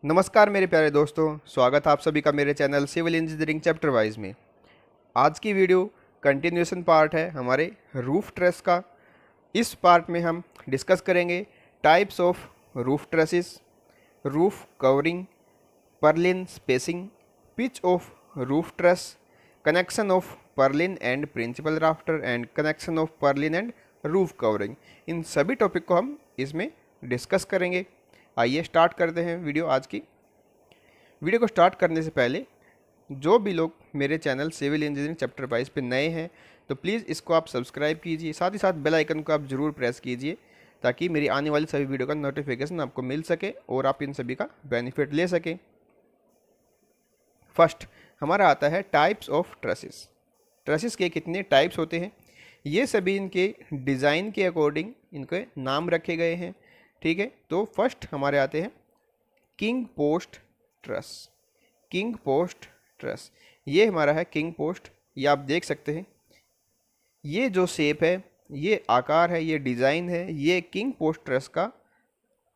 नमस्कार मेरे प्यारे दोस्तों, स्वागत है आप सभी का मेरे channel civil engineering chapter wise में। आज की वीडियो कंटिन्यूएशन पार्ट है हमारे रूफ ट्रेस का। इस पार्ट में हम डिस्कस करेंगे types of roof trusses, roof covering, purlin spacing, pitch of roof truss, connection of purlin and principal rafter and connection of purlin and roof covering. इन सभी topic को हम इसमें डिस्कस करेंगे। आइए स्टार्ट करते हैं वीडियो। आज की वीडियो को स्टार्ट करने से पहले जो भी लोग मेरे channel civil engineering chapter wise पे नए हैं तो प्लीज़ इसको आप सब्सक्राइब कीजिए, साथ ही साथ बेल आइकन को आप ज़रूर प्रेस कीजिए ताकि मेरी आने वाली सभी वीडियो का नोटिफिकेशन आपको मिल सके और आप इन सभी का बेनिफिट ले सकें। फर्स्ट हमारा आता है टाइप्स ऑफ ट्रेसेस। ट्रेसेस के कितने टाइप्स होते हैं, ये सभी इनके डिज़ाइन के अकॉर्डिंग इनके नाम रखे गए हैं। ठीक है, तो फर्स्ट हमारे आते हैं king post truss. King post truss ये हमारा है किंग पोस्ट। ये आप देख सकते हैं, ये जो शेप है, ये आकार है, ये डिज़ाइन है, ये किंग पोस्ट ट्रस का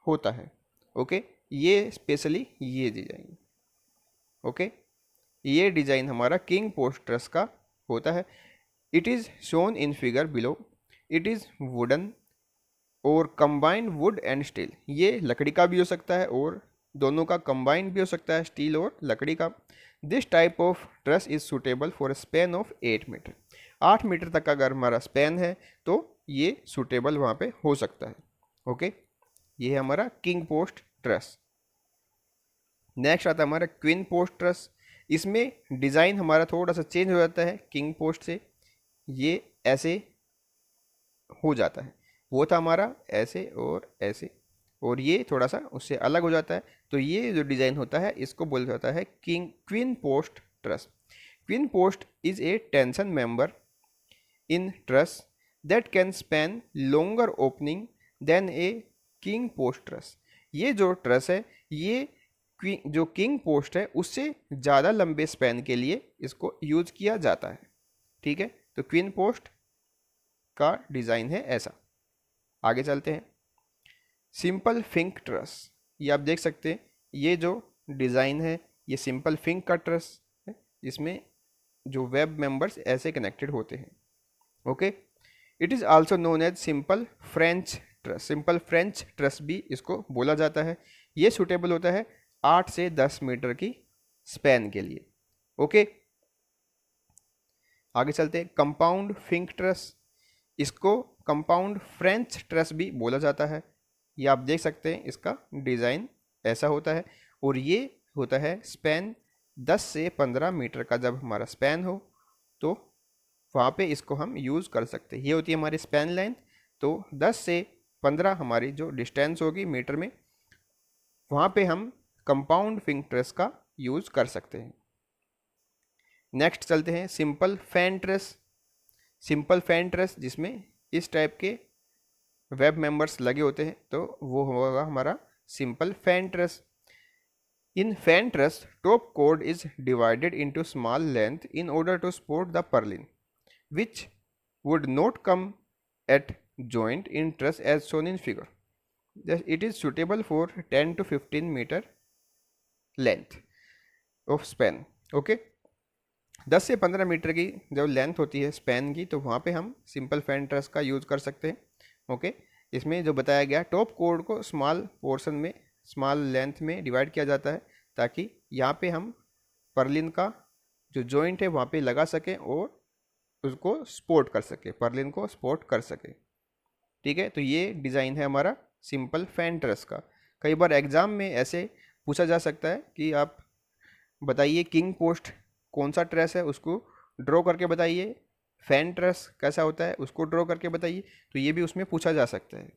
होता है। ओके, ये स्पेशली ये डिज़ाइन, ओके, ये डिज़ाइन हमारा किंग पोस्ट ट्रस का होता है। It is shown in figure below. It is wooden और कंबाइंड वुड एंड स्टील। ये लकड़ी का भी हो सकता है और दोनों का कंबाइंड भी हो सकता है, स्टील और लकड़ी का। This type of truss is suitable for span of 8 metre. 8 metre तक का अगर हमारा स्पैन है तो ये सूटेबल वहाँ पे हो सकता है। ओके, ये है हमारा किंग पोस्ट ट्रस। नेक्स्ट आता है हमारा क्वीन पोस्ट ट्रस। इसमें डिज़ाइन हमारा थोड़ा सा चेंज हो जाता है किंग पोस्ट से, ये ऐसे हो जाता है। वो था हमारा ऐसे और ये थोड़ा सा उससे अलग हो जाता है। तो ये जो डिज़ाइन होता है इसको बोला जाता है queen post truss. Queen post is a tension member in truss that can span longer opening than a king post truss. ये जो ट्रस है, ये जो किंग पोस्ट है उससे ज़्यादा लंबे स्पैन के लिए इसको यूज किया जाता है। ठीक है, तो क्वीन पोस्ट का डिज़ाइन है ऐसा। आगे चलते हैं, सिंपल फिंक ट्रस। ये आप देख सकते हैं, ये जो डिज़ाइन है ये सिंपल फिंक का ट्रस है, इसमें जो वेब मेंबर्स ऐसे कनेक्टेड होते हैं। Okay, it is also known as simple French truss. Simple French truss भी इसको बोला जाता है। ये सूटेबल होता है 8 से 10 मीटर की स्पैन के लिए। ओके, आगे चलते हैं, कंपाउंड फिंक ट्रस। इसको कंपाउंड फ्रेंच ट्रस भी बोला जाता है। ये आप देख सकते हैं, इसका डिज़ाइन ऐसा होता है और ये होता है स्पैन 10 से 15 मीटर का। जब हमारा स्पैन हो तो वहाँ पे इसको हम यूज़ कर सकते हैं। ये होती है हमारी स्पैन लेंथ। तो 10 से 15 हमारी जो डिस्टेंस होगी मीटर में, वहाँ पे हम कंपाउंड फिंक ट्रस का यूज़ कर सकते हैं। नेक्स्ट चलते हैं simple fan truss. Simple fan truss जिसमें इस टाइप के वेब मेंबर्स लगे होते हैं, तो वो होगा हमारा simple fan truss. In fan truss top कोड is divided into small length in order to support the purlin which would not come at joint in truss as shown in figure. Thus it is suitable for 10 to 15 meter length of span. Okay, 10 से 15 metre की जब length होती है span की, तो वहाँ पे हम सिंपल फैन ट्रस का यूज़ कर सकते हैं। ओके, इसमें जो बताया गया टॉप कोड को स्मॉल पोर्शन में, स्मॉल लेंथ में डिवाइड किया जाता है ताकि यहाँ पे हम पर्लिन का जो जॉइंट है वहाँ पे लगा सकें और उसको सपोर्ट कर सके, पर्लिन को सपोर्ट कर सके। ठीक है, तो ये डिज़ाइन है हमारा सिंपल फैन ट्रस का। कई बार एग्ज़ाम में ऐसे पूछा जा सकता है कि आप बताइए किंग पोस्ट कौन सा ट्रस है, उसको ड्रॉ करके बताइए। फैन ट्रस कैसा होता है उसको ड्रॉ करके बताइए। तो ये भी उसमें पूछा जा सकता है।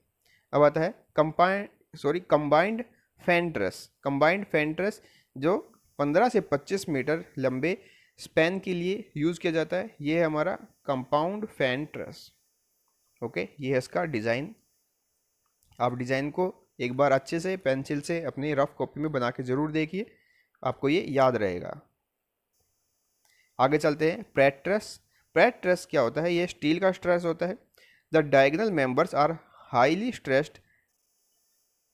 अब आता है combined fan truss. Combined fan truss जो 15 से 25 मीटर लंबे स्पैन के लिए यूज़ किया जाता है, ये है हमारा कंपाउंड फैन ट्रस। ओके, ये है इसका डिज़ाइन। आप डिज़ाइन को एक बार अच्छे से पेंसिल से अपनी रफ कॉपी में बना के ज़रूर देखिए, आपको ये याद रहेगा। आगे चलते हैं, प्रेट ट्रस। प्रेट ट्रस क्या होता है, ये स्टील का ट्रस होता है। The diagonal members are highly stressed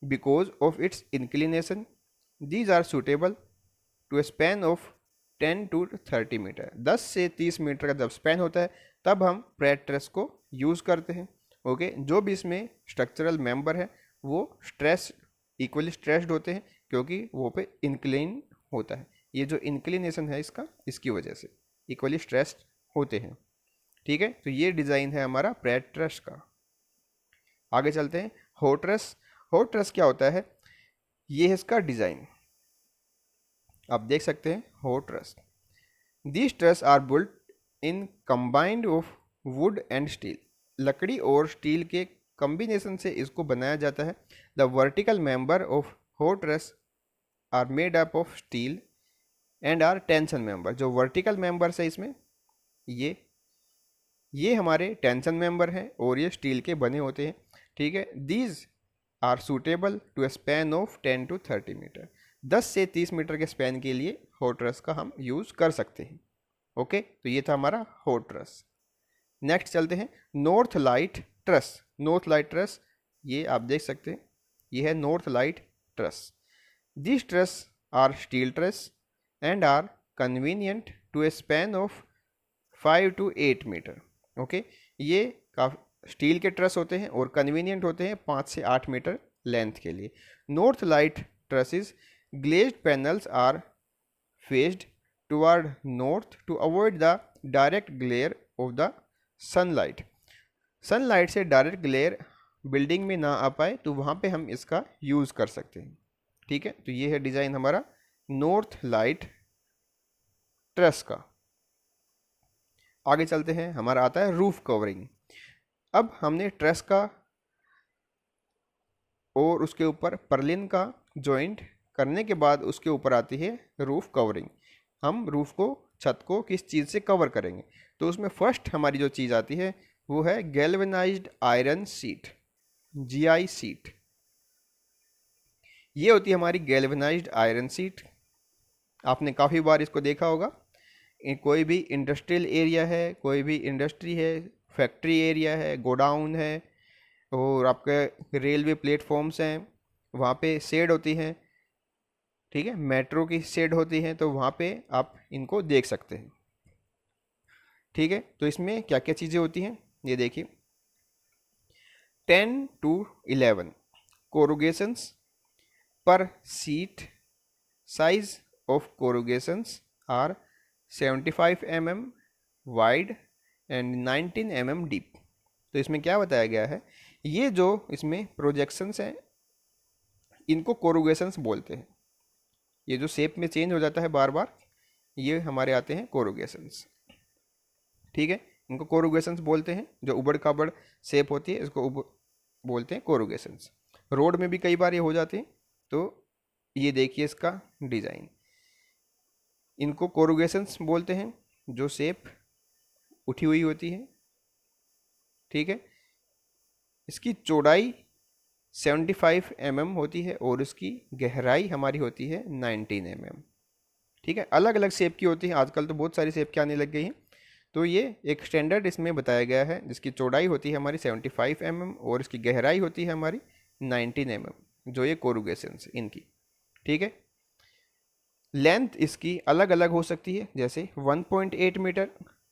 because of its inclination these are suitable to a span of 10 to 30 metre. 10 से 30 मीटर का जब स्पैन होता है तब हम प्रेट ट्रस को यूज़ करते हैं। ओके, जो भी इसमें स्ट्रक्चरल मेंबर है वो स्ट्रेस इक्वली स्ट्रेस्ड होते हैं क्योंकि वो पे इंक्लिन होता है। ये जो इंक्लिनेशन है इसकी वजह से इक्वली स्ट्रेस्ड होते हैं। ठीक है, तो ये डिज़ाइन है हमारा प्रेट ट्रस का। आगे चलते हैं होट ट्रस। होट ट्रस क्या होता है, ये है इसका डिज़ाइन, आप देख सकते हैं Howe truss. These truss are built in combined of wood and steel. लकड़ी और स्टील के कॉम्बिनेशन से इसको बनाया जाता है। The vertical member of Howe truss are made up of steel and are tension member. जो वर्टिकल मेंबर्स है इसमें ये हमारे टेंशन मेंबर हैं और ये स्टील के बने होते हैं। ठीक है, these are suitable to a span of 10 to 30 metre. 10 से 30 मीटर के स्पैन के लिए होट ट्रस का हम यूज़ कर सकते हैं। ओके, तो ये था हमारा होट ट्रस। नेक्स्ट चलते हैं north light truss. North light truss ये आप देख सकते हैं, ये है north light truss. This truss are steel truss and are convenient to a span of 5 to 8 metre. Okay, ये काफ़ी स्टील के ट्रस होते हैं और कन्वीनियंट होते हैं 5 से 8 मीटर लेंथ के लिए। North light trusses glazed panels are faced toward north to avoid the direct glare of the sunlight। Sunlight से डायरेक्ट ग्लेयर बिल्डिंग में ना आ पाए तो वहाँ पे हम इसका यूज़ कर सकते हैं। ठीक है, तो ये है डिज़ाइन हमारा नॉर्थ लाइट ट्रस का। आगे चलते हैं, हमारा आता है रूफ कवरिंग। अब हमने ट्रस का और उसके ऊपर पर्लिन का जॉइंट करने के बाद उसके ऊपर आती है रूफ कवरिंग। हम रूफ को, छत को किस चीज़ से कवर करेंगे, तो उसमें फर्स्ट हमारी जो चीज़ आती है वो है galvanized iron sheet, GI sheet. ये होती है हमारी गैल्वेनाइज्ड आयरन सीट। आपने काफ़ी बार इसको देखा होगा, कोई भी इंडस्ट्रियल एरिया है, कोई भी इंडस्ट्री है, फैक्ट्री एरिया है, गोडाउन है और आपके रेलवे प्लेटफॉर्म्स हैं, वहाँ पे शेड होती हैं। ठीक है, मेट्रो की शेड होती है, तो वहाँ पे आप इनको देख सकते हैं। ठीक है, तो इसमें क्या क्या चीज़ें होती हैं ये देखिए। 10 to 11 कोरुगेशंस पर sheet. Size of corrugations are 75 mm wide and 19 mm deep. तो इसमें क्या बताया गया है, ये जो इसमें प्रोजेक्शंस हैं इनको कोरुगेशंस बोलते हैं। ये जो शेप में चेंज हो जाता है बार बार, ये हमारे आते हैं कोरुगेशंस। ठीक है, इनको कोरुगेशंस बोलते हैं। जो उबड़ खाबड़ शेप होती है इसको बोलते हैं कोरुगेशंस। रोड में भी कई बार ये हो जाते हैं। तो ये देखिए इसका डिज़ाइन, इनको कोरुगेशंस बोलते हैं जो शेप उठी हुई होती है। ठीक है, इसकी चौड़ाई 75 mm होती है और इसकी गहराई हमारी होती है 19 mm। ठीक है, अलग अलग शेप की होती है, आजकल तो बहुत सारी शेप की आने लग गई हैं। तो ये एक स्टैंडर्ड इसमें बताया गया है, जिसकी चौड़ाई होती है हमारी 75 mm और इसकी गहराई होती है हमारी 19 mm, जो ये कोरुगेशंस इनकी। ठीक है, लेंथ इसकी अलग अलग हो सकती है, जैसे 1.8 metre,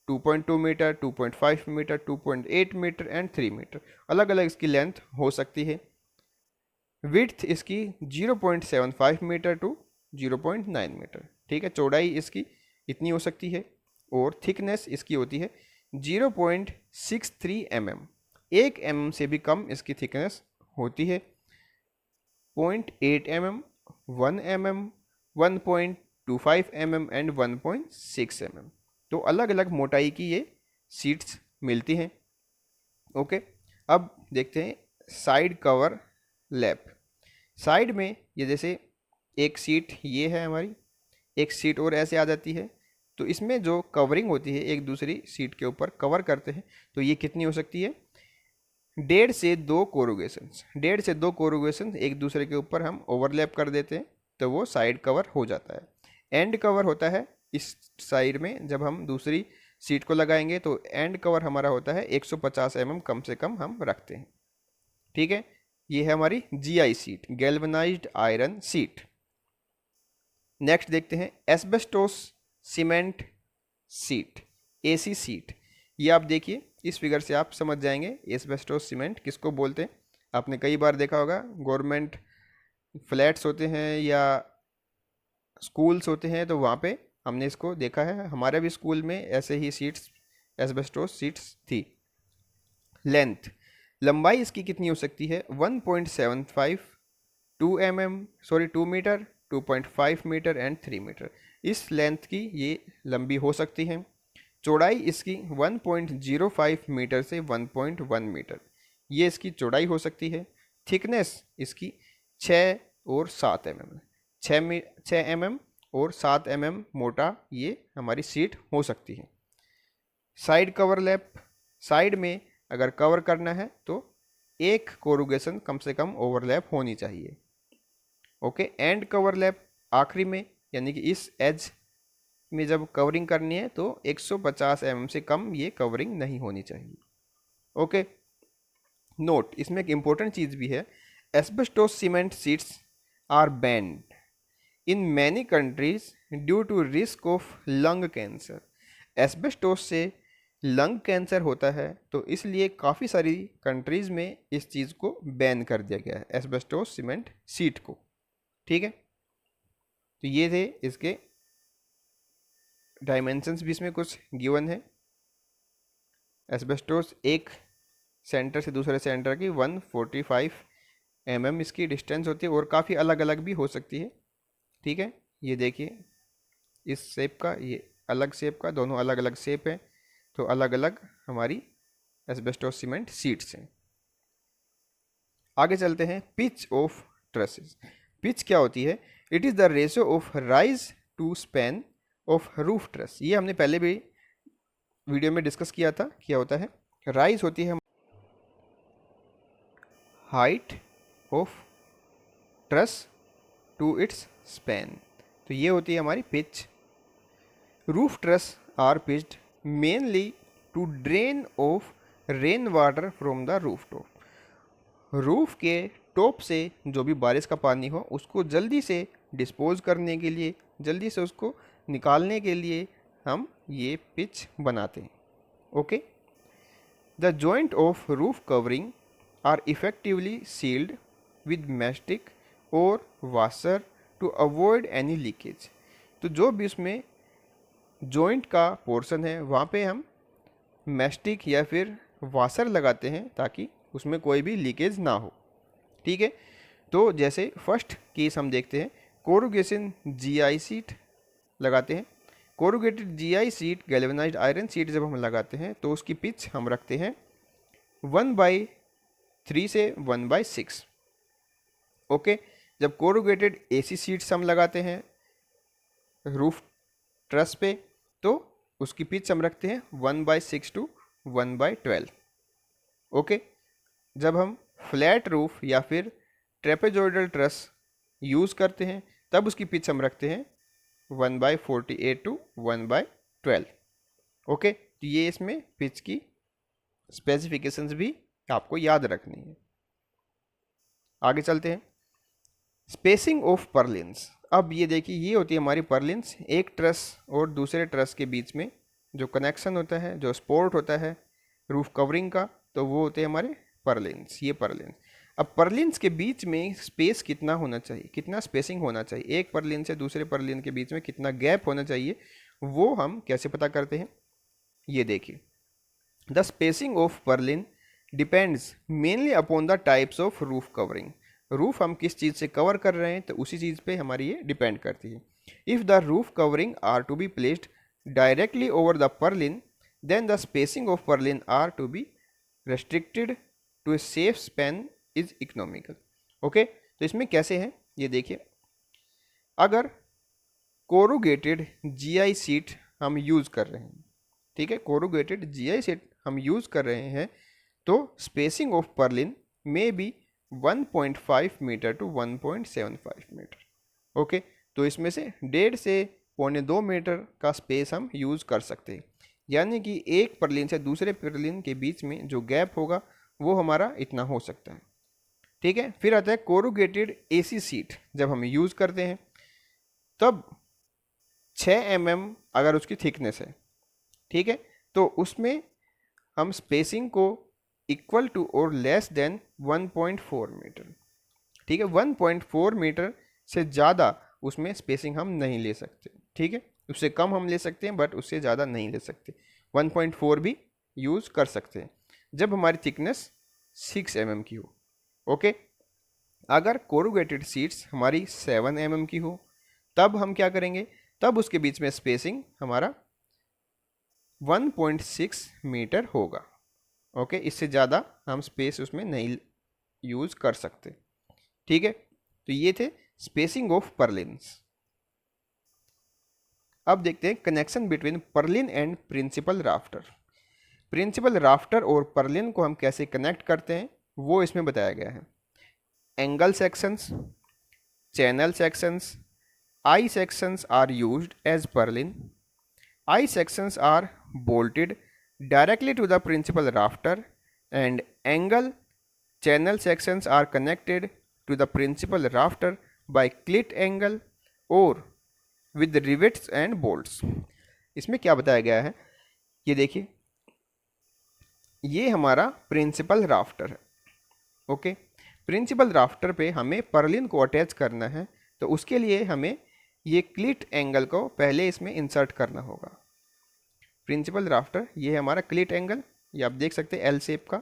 2.2 metre, 2.5 metre, 2.8 metre and 3 metre. अलग अलग इसकी लेंथ हो सकती है। विड्थ इसकी 0.75 मीटर टू 0.9 मीटर। ठीक है, चौड़ाई इसकी इतनी हो सकती है और थिकनेस इसकी होती है 0.63 mm। 1 mm से भी कम इसकी थिकनेस होती है। 0.8 mm, 1 mm, 1.25 mm and 1.6 mm। तो अलग अलग मोटाई की ये सीट्स मिलती हैं। ओके, अब देखते हैं साइड कवर लैप। साइड में ये जैसे एक सीट ये है हमारी, एक सीट और ऐसे आ जाती है, तो इसमें जो कवरिंग होती है एक दूसरी सीट के ऊपर कवर करते हैं। तो ये कितनी हो सकती है, 1.5 से 2 कोरुगेशंस। 1.5 से 2 कोरुगेशंस एक दूसरे के ऊपर हम ओवरलैप कर देते हैं तो वो साइड कवर हो जाता है। एंड कवर होता है इस साइड में, जब हम दूसरी सीट को लगाएंगे तो एंड कवर हमारा होता है 150 mm कम से कम हम रखते हैं। ठीक है, ये है हमारी GI sheet, galvanized iron sheet. Next देखते हैं asbestos cement sheet, AC sheet. ये आप देखिए, इस फिगर से आप समझ जाएंगे एस्बेस्टोस सीमेंट किसको बोलते हैं। आपने कई बार देखा होगा, गवर्नमेंट फ्लैट्स होते हैं या स्कूल्स होते हैं तो वहाँ पे हमने इसको देखा है। हमारे भी स्कूल में ऐसे ही सीट्स, एस्बेस्टोस सीट्स थी। लेंथ, लंबाई इसकी कितनी हो सकती है? 1.75, 2 मीटर, 2.5 मीटर एंड 3 मीटर। इस लेंथ की ये लंबी हो सकती है। चौड़ाई इसकी 1.05 मीटर से 1.1 मीटर, ये इसकी चौड़ाई हो सकती है। थिकनेस इसकी 6 और 7 mm, 6 mm और 7 mm मोटा ये हमारी सीट हो सकती है। साइड कवर लैप, साइड में अगर कवर करना है तो एक कोरुगेशन कम से कम ओवरलैप होनी चाहिए। ओके, एंड कवर लैप आखिरी में, यानी कि इस एज में जब कवरिंग करनी है तो 150 mm से कम ये कवरिंग नहीं होनी चाहिए। ओके, नोट, इसमें एक इम्पोर्टेंट चीज़ भी है, asbestos cement sheets are banned in many countries due to risk of lung cancer. Asbestos से लंग कैंसर होता है तो इसलिए काफ़ी सारी कंट्रीज़ में इस चीज़ को बैन कर दिया गया है, एस्बेस्टोस सीमेंट सीट को। ठीक है, तो ये थे इसके डायमेंशंस भी इसमें कुछ गिवन है। एस्बेस्टोस एक सेंटर से दूसरे सेंटर की 145 mm इसकी डिस्टेंस होती है और काफ़ी अलग अलग भी हो सकती है। ठीक है, ये देखिए इस शेप का, ये अलग शेप का, दोनों अलग अलग शेप है, तो अलग अलग हमारी एस्बेस्टोस सीमेंट सीट्स हैं। आगे चलते हैं, पिच ऑफ ट्रसेस। पिच क्या होती है? It is the ratio of rise to span of roof truss. ये हमने पहले भी वीडियो में डिस्कस किया था, क्या होता है? राइज होती है height of truss to its span, तो ये होती है हमारी pitch. Roof truss are pitched mainly to drain off rain water from the roof top. Roof के टॉप से जो भी बारिश का पानी हो उसको जल्दी से डिस्पोज करने के लिए, जल्दी से उसको निकालने के लिए हम ये पिच बनाते हैं। Okay, the joint of roof covering are effectively sealed with mastic और washer to avoid any leakage. तो जो भी उसमें जॉइंट का पोर्शन है वहाँ पे हम मैस्टिक या फिर वाशर लगाते हैं ताकि उसमें कोई भी लीकेज ना हो। ठीक है, तो जैसे फर्स्ट केस हम देखते हैं, कोरुगेशन जीआई सीट लगाते हैं। Corrugated GI sheet, galvanized iron sheet जब हम लगाते हैं तो उसकी पिच हम रखते हैं 1/3 से 1/6। ओके, जब कोरुगेटेड एसी सीट्स हम लगाते हैं रूफ ट्रस पे तो उसकी पिच हम रखते हैं 1/6 टू 1/12। ओके, जब हम फ्लैट रूफ या फिर ट्रेपेजॉइडल ट्रस यूज़ करते हैं तब उसकी पिच हम रखते हैं 1/48 टू 1/12। ओके, तो ये इसमें पिच की स्पेसिफिकेशंस भी आपको याद रखनी है। आगे चलते हैं, स्पेसिंग ऑफ पर्लिन्स। अब ये देखिए, ये होती है हमारी पर्लिन्स। एक ट्रस और दूसरे ट्रस के बीच में जो कनेक्शन होता है, जो सपोर्ट होता है रूफ कवरिंग का, तो वो होते हैं हमारे पर्लिन्स, ये पर्लिन्स। अब पर्लिन्स के बीच में स्पेस कितना होना चाहिए, कितना स्पेसिंग होना चाहिए, एक पर्लिन से दूसरे पर्लिन के बीच में कितना गैप होना चाहिए, वो हम कैसे पता करते हैं? ये देखिए, the spacing of Perlin depends mainly upon the types of roof covering. Roof हम किस चीज़ से कवर कर रहे हैं तो उसी चीज़ पे हमारी ये डिपेंड करती है। If the roof covering are to be placed directly over the purlin then the spacing of purlin are to be restricted to a safe span is economical. Okay, तो इसमें कैसे है ये देखिए, अगर कोरुगेटेड जीआई सीट हम use कर रहे हैं, ठीक है, कोरुगेटेड जीआई सीट हम यूज़ कर रहे हैं तो स्पेसिंग ऑफ पर्लिन में be 1.5 metre to 1.75 metre. Okay, तो इसमें से 1.5 से 1.25 मीटर का स्पेस हम यूज़ कर सकते हैं, यानी कि एक पर्लिन से दूसरे पर्लिन के बीच में जो गैप होगा वो हमारा इतना हो सकता है। ठीक है, फिर आता है कोरुगेटेड एसी सीट जब हम यूज़ करते हैं तब 6 mm अगर उसकी थिकनेस है, ठीक है, तो उसमें हम स्पेसिंग को इक्वल टू और लेस देन 1.4 मीटर, ठीक है, 1.4 मीटर से ज़्यादा उसमें स्पेसिंग हम नहीं ले सकते, ठीक है, उससे कम हम ले सकते हैं बट उससे ज़्यादा नहीं ले सकते। 1.4 भी यूज़ कर सकते हैं जब हमारी थिकनेस 6 mm की हो। ओके, अगर कोरुगेटेड शीट्स हमारी 7 mm की हो तब हम क्या करेंगे, तब उसके बीच में स्पेसिंग हमारा 1.6 मीटर होगा। ओके, इससे ज़्यादा हम स्पेस उसमें नहीं यूज़ कर सकते, ठीक है। तो ये थे स्पेसिंग ऑफ पर्लिन्स। अब देखते हैं connection between purlin and principal rafter. Principal rafter और पर्लिन को हम कैसे कनेक्ट करते हैं वो इसमें बताया गया है। Angle sections, channel sections, I sections are used as purlin. I sections are bolted directly to the principal rafter and angle channel sections are connected to the principal rafter by clit angle or with rivets and bolts। इसमें क्या बताया गया है, ये देखिए, ये हमारा principal rafter है। ओके, प्रिंसिपल राफ्टर पे हमें पर्लिन को अटैच करना है, तो उसके लिए हमें ये क्लिट एंगल को पहले इसमें इंसर्ट करना होगा। प्रिंसिपल राफ्टर, ये है हमारा क्लिट एंगल, ये आप देख सकते हैं एल शेप का।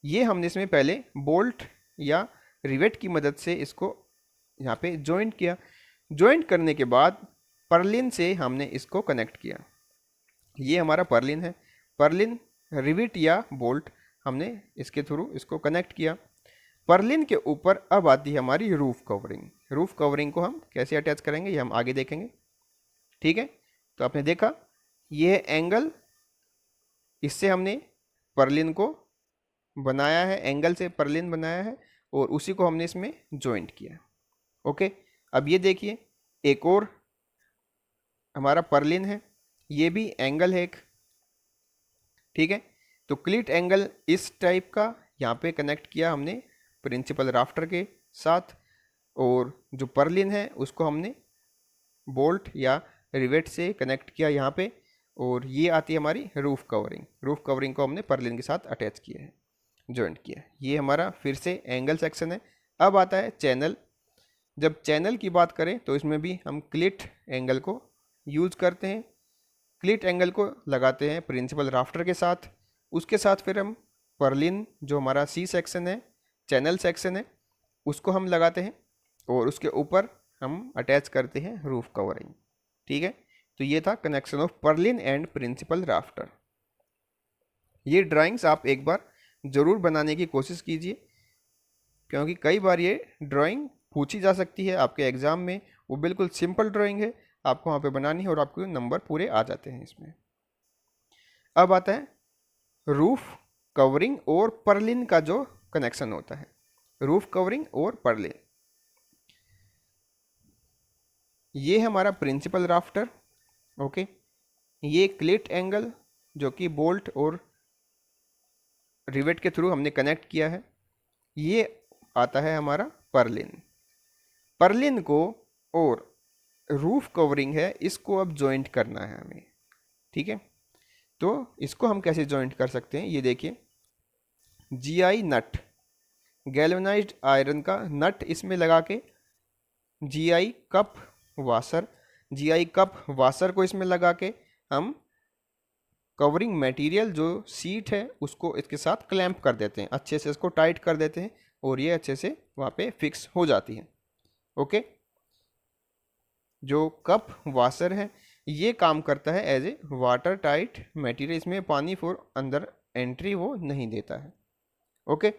ये हमने इसमें पहले बोल्ट या रिवेट की मदद से इसको यहाँ पे जॉइंट किया। जॉइंट करने के बाद पर्लिन से हमने इसको कनेक्ट किया। ये हमारा पर्लिन है। पर्लिन, रिवेट या बोल्ट हमने इसके थ्रू इसको कनेक्ट किया। पर्लिन के ऊपर अब आती है हमारी रूफ कवरिंग। रूफ कवरिंग को हम कैसे अटैच करेंगे ये हम आगे देखेंगे, ठीक है। तो आपने देखा ये एंगल, इससे हमने पर्लिन को बनाया है, एंगल से पर्लिन बनाया है और उसी को हमने इसमें जॉइंट किया। ओके, अब ये देखिए एक और हमारा पर्लिन है, ये भी एंगल है एक, ठीक है। तो क्लिट एंगल इस टाइप का यहाँ पे कनेक्ट किया हमने प्रिंसिपल राफ्टर के साथ, और जो पर्लिन है उसको हमने बोल्ट या रिवेट से कनेक्ट किया यहाँ पे, और ये आती है हमारी रूफ कवरिंग। रूफ कवरिंग को हमने पर्लिन के साथ अटैच किया है, जॉइंट किया। ये हमारा फिर से एंगल सेक्शन है। अब आता है चैनल। जब चैनल की बात करें तो इसमें भी हम क्लिट एंगल को यूज़ करते हैं। क्लिट एंगल को लगाते हैं प्रिंसिपल राफ्टर के साथ, उसके साथ फिर हम पर्लिन जो हमारा सी सेक्शन है, चैनल सेक्शन है, उसको हम लगाते हैं और उसके ऊपर हम अटैच करते हैं रूफ कवरिंग, ठीक है। तो ये था connection of purlin and principal rafter. ये ड्राइंग्स आप एक बार ज़रूर बनाने की कोशिश कीजिए, क्योंकि कई बार ये ड्राइंग पूछी जा सकती है आपके एग्ज़ाम में। वो बिल्कुल सिंपल ड्राइंग है, आपको वहाँ पे बनानी है और आपको नंबर पूरे आ जाते हैं इसमें। अब आता है रूफ कवरिंग और पर्लिन का जो कनेक्शन होता है। रूफ कवरिंग और पर्लिन, ये है हमारा प्रिंसिपल राफ्टर। ओके, ये क्लिट एंगल जो कि बोल्ट और रिवेट के थ्रू हमने कनेक्ट किया है। ये आता है हमारा पर्लिन। पर्लिन को और रूफ कवरिंग है, इसको अब जॉइंट करना है हमें, ठीक है। तो इसको हम कैसे जॉइंट कर सकते हैं, ये देखिए, जीआई नट, गैल्वेनाइज्ड आयरन का नट इसमें लगा के GI cup washer, GI cup washer को इसमें लगा के हम कवरिंग मटेरियल जो सीट है उसको इसके साथ क्लैंप कर देते हैं, अच्छे से इसको टाइट कर देते हैं और ये अच्छे से वहाँ पे फिक्स हो जाती है। ओके, जो कप वाशर है ये काम करता है as a water tight material, इसमें पानी फॉर अंदर एंट्री वो नहीं देता है। ओके,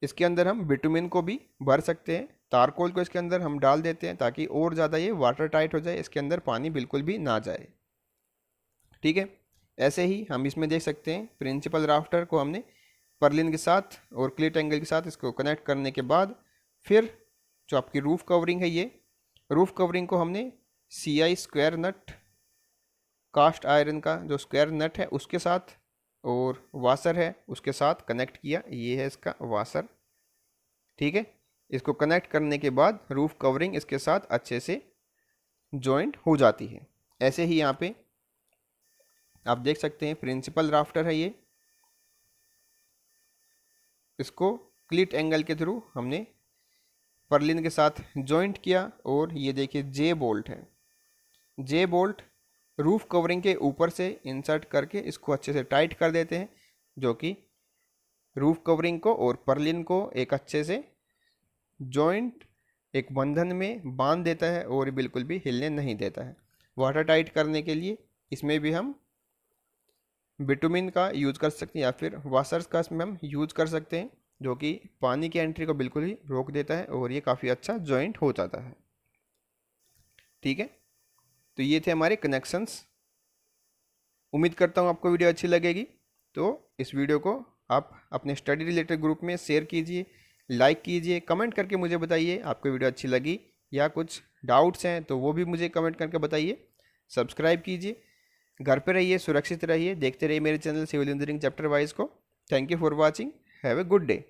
इसके अंदर हम बिटुमिन को भी भर सकते हैं, तारकोल को इसके अंदर हम डाल देते हैं ताकि और ज़्यादा ये वाटर टाइट हो जाए, इसके अंदर पानी बिल्कुल भी ना जाए, ठीक है। ऐसे ही हम इसमें देख सकते हैं प्रिंसिपल राफ्टर को हमने पर्लिन के साथ और क्लिट एंगल के साथ इसको कनेक्ट करने के बाद फिर जो आपकी रूफ कवरिंग है, ये रूफ कवरिंग को हमने CI स्क्वायर नट, कास्ट आयरन का जो स्क्वायर नट है उसके साथ और वाशर है उसके साथ कनेक्ट किया। ये है इसका वाशर, ठीक है। इसको कनेक्ट करने के बाद रूफ कवरिंग इसके साथ अच्छे से जॉइंट हो जाती है। ऐसे ही यहाँ पे आप देख सकते हैं प्रिंसिपल राफ्टर है ये, इसको क्लिट एंगल के थ्रू हमने पर्लिन के साथ जॉइंट किया। और ये देखिए जे बोल्ट है, जे बोल्ट रूफ कवरिंग के ऊपर से इंसर्ट करके इसको अच्छे से टाइट कर देते हैं, जो कि रूफ कवरिंग को और पर्लिन को एक अच्छे से जॉइंट एक बंधन में बांध देता है और बिल्कुल भी हिलने नहीं देता है। वाटर टाइट करने के लिए इसमें भी हम बिटुमिन का यूज़ कर सकते हैं या फिर वाशर्स का इसमें हम यूज़ कर सकते हैं, जो कि पानी की एंट्री को बिल्कुल ही रोक देता है और ये काफ़ी अच्छा जॉइंट हो जाता है। ठीक है, तो ये थे हमारे कनेक्शंस। उम्मीद करता हूँ आपको वीडियो अच्छी लगेगी। तो इस वीडियो को आप अपने स्टडी रिलेटेड ग्रुप में शेयर कीजिए, लाइक कीजिए, कमेंट करके मुझे बताइए आपको वीडियो अच्छी लगी या कुछ डाउट्स हैं तो वो भी मुझे कमेंट करके बताइए। सब्सक्राइब कीजिए, घर पे रहिए, सुरक्षित रहिए, देखते रहिए मेरे channel civil engineering chapter wise को। Thank you for watching, have a good day.